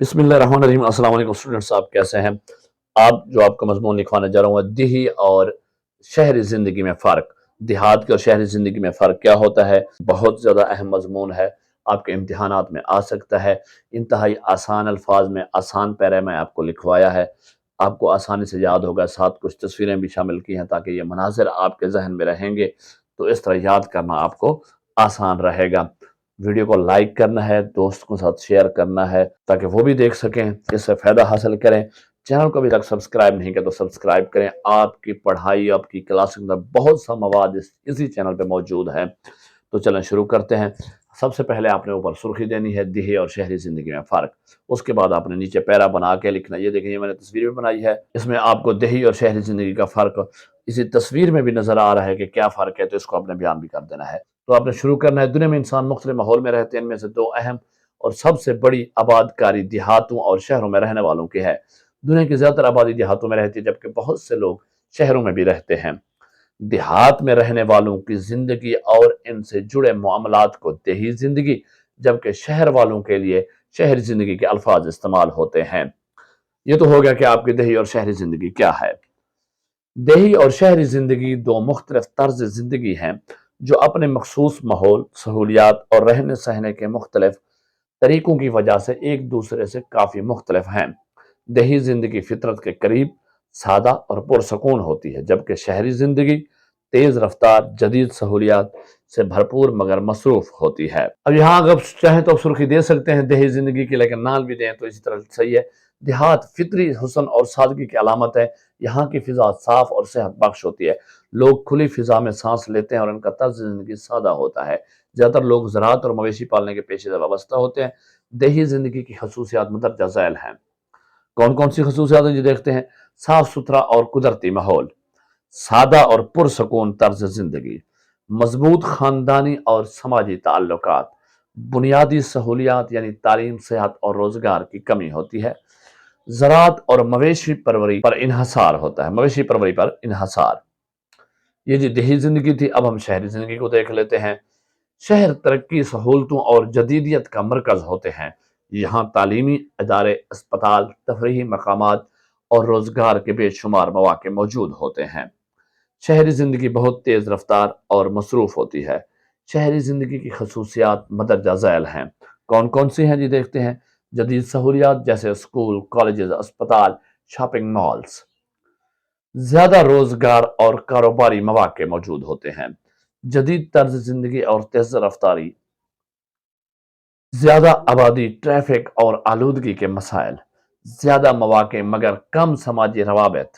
बिस्मिल्लाहिर्रहमानिर्रहीम। अस्सलाम वालेकुम स्टूडेंट्स, आप कैसे हैं? जो आपका मजमून लिखवाने जा रहा हूँ, देही और शहरी ज़िंदगी में फ़र्क। देहात की और शहरी ज़िंदगी में फ़र्क क्या होता है? बहुत ज़्यादा अहम मजमून है, आपके इम्तिहानात में आ सकता है। इंतहाई आसान अल्फाज में, आसान पैरा में आपको लिखवाया है, आपको आसानी से याद होगा। साथ कुछ तस्वीरें भी शामिल की हैं ताकि ये मनाज़िर आपके ज़हन में रहेंगे, तो इस तरह याद करना आपको आसान रहेगा। वीडियो को लाइक करना है, दोस्तों के साथ शेयर करना है ताकि वो भी देख सकें, इससे फ़ायदा हासिल करें। चैनल को अभी तक सब्सक्राइब नहीं किया तो सब्सक्राइब करें। आपकी पढ़ाई, आपकी क्लास के अंदर बहुत सा मवाद इसी चैनल पे मौजूद है। तो चलें शुरू करते हैं। सबसे पहले आपने ऊपर सुर्खी देनी है, देही और शहरी ज़िंदगी में फ़र्क। उसके बाद आपने नीचे पैरा बना के लिखना। ये देखिए, मैंने तस्वीर भी बनाई है, इसमें आपको देही और शहरी ज़िंदगी का फ़र्क इसी तस्वीर में भी नज़र आ रहा है कि क्या फ़र्क है, तो इसको आपने बयान भी कर देना है। तो आपने शुरू करना है। दुनिया में इंसान मुख्तलिफ माहौल में रहते हैं, इनमें से दो अहम और सबसे बड़ी आबादकारी देहातों और शहरों में रहने वालों की है। दुनिया की ज़्यादातर आबादी देहातों में रहती है, जबकि बहुत से लोग शहरों में भी रहते हैं। देहात में रहने वालों की जिंदगी और इनसे जुड़े मामलात को देही जिंदगी, जबकि शहर वालों के लिए शहरी जिंदगी के अल्फाज इस्तेमाल होते हैं। ये तो हो गया कि आपकी देही और शहरी जिंदगी क्या है। देही और शहरी जिंदगी दो मुख्तलिफ तर्ज जिंदगी हैं जो अपने मखसूस माहौल, सहूलियात और रहने सहने के मुख्तलिफ तरीकों की वजह से एक दूसरे से काफ़ी मुख्तलिफ हैं। देही ज़िंदगी फितरत के करीब, सादा और पुरसकून होती है, जबकि शहरी ज़िंदगी तेज़ रफ्तार, जदीद सहूलियात से भरपूर मगर मसरूफ़ होती है। अब यहाँ अगर चाहें तो सुर्खी दे सकते हैं देही ज़िंदगी की, लेकिन नाल भी दें तो इसी तरह सही है। देहात फितरी हुस्न और सादगी की अलामत है। यहाँ की फ़िज़ा साफ़ और सेहत बख्श होती है। लोग खुली फ़िज़ा में सांस लेते हैं और इनका तर्ज ज़िंदगी सादा होता है। ज़्यादातर लोग ज़राअत और मवेशी पालने के पेशे से वाबस्ता होते हैं। देही ज़िंदगी की खसूसियात मदरजा ज़ैल हैं। कौन कौन सी खसूसियात हैं, ये देखते हैं। साफ सुथरा और कुदरती माहौल, सादा और पुरसकून तर्ज जिंदगी, मजबूत खानदानी और समाजी ताल्लुकात, बुनियादी सहूलियात यानी तालीम, सेहत और रोजगार की कमी होती है। ज़राअत और मवेशी परवरी पर इन्हसार होता है, मवेशी परवरी पर इन्हसार। ये जी देही जिंदगी थी। अब हम शहरी जिंदगी को देख लेते हैं। शहर तरक्की, सहूलतों और जदीदियत का मरकज़ होते हैं। यहाँ तालीमी इदारे, अस्पताल, तफरीही मकामात और रोज़गार के बेशुमार मौके मौजूद होते हैं। शहरी ज़िंदगी बहुत तेज़ रफ्तार और मसरूफ़ होती है। शहरी ज़िंदगी की खसूसियात मदरजा ज़ैल हैं। कौन कौन सी हैं जी देखते हैं। जदीद सहूलियात जैसे स्कूल, कॉलेजेस, अस्पताल, शॉपिंग मॉल्स। ज़्यादा रोज़गार और कारोबारी मौके मौजूद होते हैं। जदीद तर्ज ज़िंदगी और तेज़ रफ्तारी, ज़्यादा आबादी, ट्रैफिक और आलूदगी के मसाइल, ज़्यादा मौके मगर कम समाजी रवाबित।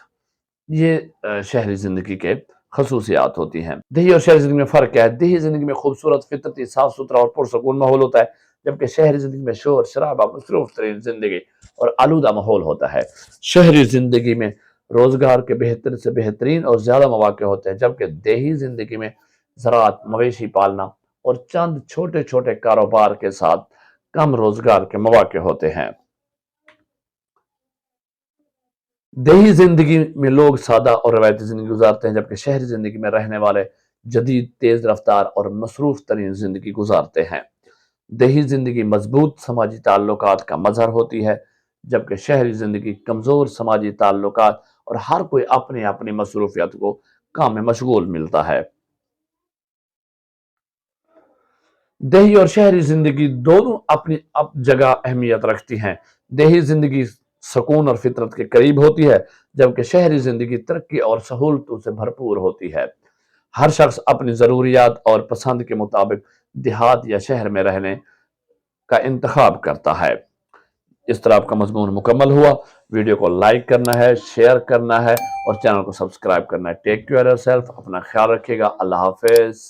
ये शहरी ज़िंदगी के खसूसियात होती हैं। देही और शहरी ज़िंदगी में फ़र्क क्या है? देही ज़िंदगी में खूबसूरत, फितरती, साफ सुथरा और पुरसकून माहौल होता है, जबकि शहरी ज़िंदगी में शोर शराबा, मसरूफ तरीन ज़िंदगी और आलूदा माहौल होता है। शहरी ज़िंदगी में रोज़गार के बेहतर से बेहतरीन और ज़्यादा मौके होते हैं, जबकि देही ज़िंदगी में ज़राअत, मवेशी पालना और चंद छोटे छोटे कारोबार के साथ कम रोज़गार के मौके होते हैं। देही जिंदगी में लोग सादा और रवायती जिंदगी गुजारते हैं, जबकि शहरी जिंदगी में रहने वाले जदीद, तेज रफ्तार और मसरूफ तरीन जिंदगी गुजारते हैं। देही जिंदगी मजबूत समाजी ताल्लुकात का मजहर होती है, जबकि शहरी जिंदगी कमजोर समाजी ताल्लुकात और हर कोई अपनी अपनी मसरूफियत को काम में मशगूल मिलता है। देही और शहरी जिंदगी दोनों अपनी जगह अहमियत रखती हैं। देही जिंदगी सुकून और फितरत के करीब होती है, जबकि शहरी जिंदगी तरक्की और सहूलतों से भरपूर होती है। हर शख्स अपनी ज़रूरियात और पसंद के मुताबिक देहात या शहर में रहने का इंतखाब करता है। इस तरह आपका मजमून मुकम्मल हुआ। वीडियो को लाइक करना है, शेयर करना है और चैनल को सब्सक्राइब करना है। टेक केयर योरसेल्फ, अपना ख्याल रखिएगा। अल्लाह हाफिज।